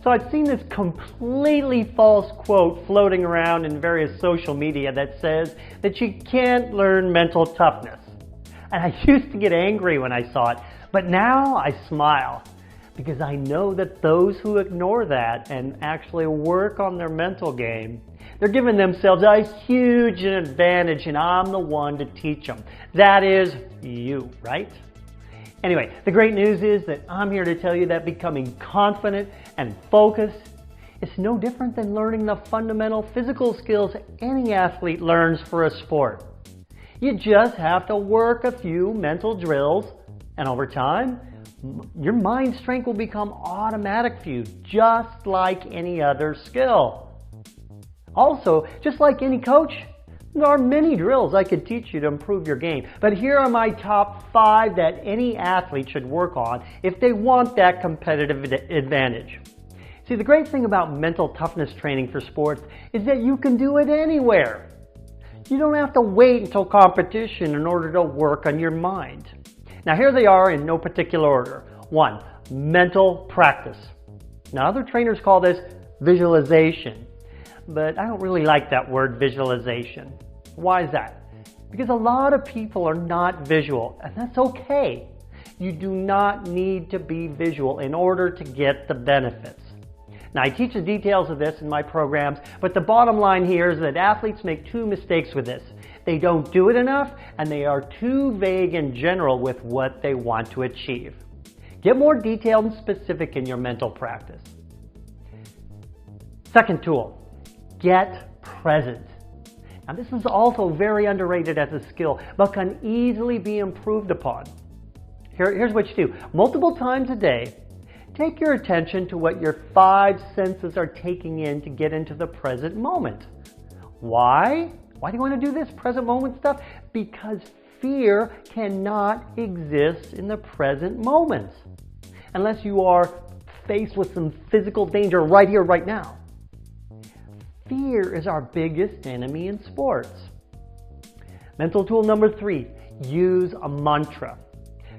So I've seen this completely false quote floating around in various social media that says that you can't learn mental toughness. And I used to get angry when I saw it, but now I smile because I know that those who ignore that and actually work on their mental game, they're giving themselves a huge advantage, and I'm the one to teach them. That is you, right? Anyway, the great news is that I'm here to tell you that becoming confident and focused is no different than learning the fundamental physical skills any athlete learns for a sport. You just have to work a few mental drills, and over time, your mind strength will become automatic for you, just like any other skill. Also, just like any coach, there are many drills I could teach you to improve your game, but here are my top 5 that any athlete should work on if they want that competitive advantage. See, the great thing about mental toughness training for sports is that you can do it anywhere. You don't have to wait until competition in order to work on your mind. Now here they are in no particular order. 1, mental practice. Now other trainers call this visualization, but I don't really like that word visualization. Why is that? Because a lot of people are not visual, and that's okay. You do not need to be visual in order to get the benefits. Now I teach the details of this in my programs, but the bottom line here is that athletes make 2 mistakes with this. They don't do it enough, and they are too vague in general with what they want to achieve. Get more detailed and specific in your mental practice. Second tool, get present. Now this is also very underrated as a skill, but can easily be improved upon. Here's what you do. Multiple times a day, take your attention to what your 5 senses are taking in to get into the present moment. Why? Why do you want to do this present moment stuff? Because fear cannot exist in the present moment unless you are faced with some physical danger right here, right now. Fear is our biggest enemy in sports. Mental tool number 3, use a mantra.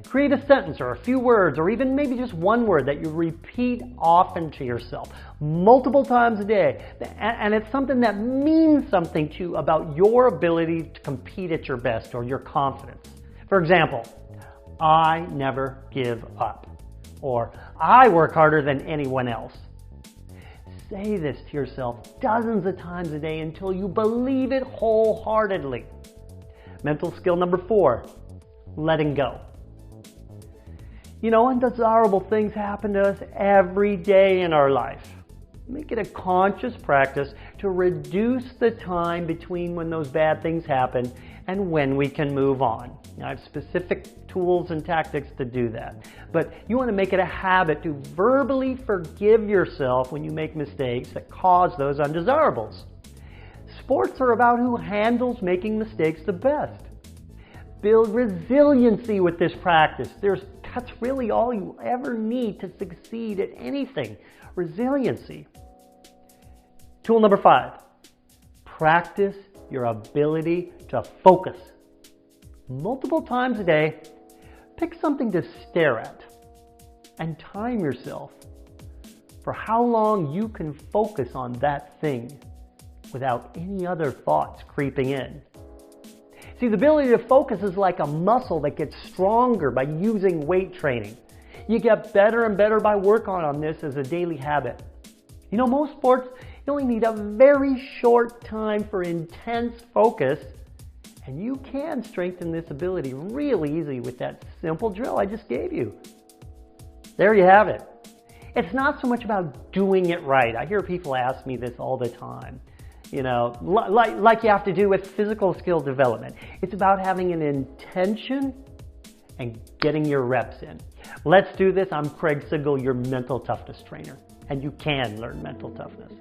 Create a sentence or a few words or even maybe just one word that you repeat often to yourself multiple times a day. And it's something that means something to you about your ability to compete at your best or your confidence. For example, I never give up, or I work harder than anyone else. Say this to yourself dozens of times a day until you believe it wholeheartedly. Mental skill number 4, letting go. You know, undesirable things happen to us every day in our life. Make it a conscious practice to reduce the time between when those bad things happen and when we can move on. Now, I have specific tools and tactics to do that. But you want to make it a habit to verbally forgive yourself when you make mistakes that cause those undesirables. Sports are about who handles making mistakes the best. Build resiliency with this practice. That's really all you ever need to succeed at anything. Resiliency. Tool number 5, practice your ability to focus. Multiple times a day, pick something to stare at and time yourself for how long you can focus on that thing without any other thoughts creeping in. See, the ability to focus is like a muscle that gets stronger by using weight training. You get better and better by working on this as a daily habit. You know, most sports, you only need a very short time for intense focus, and you can strengthen this ability really easily with that simple drill I just gave you. There you have it. It's not so much about doing it right. I hear people ask me this all the time. You know, like you have to do with physical skill development. It's about having an intention and getting your reps in. Let's do this. I'm Craig Sigl, your mental toughness trainer, and you can learn mental toughness.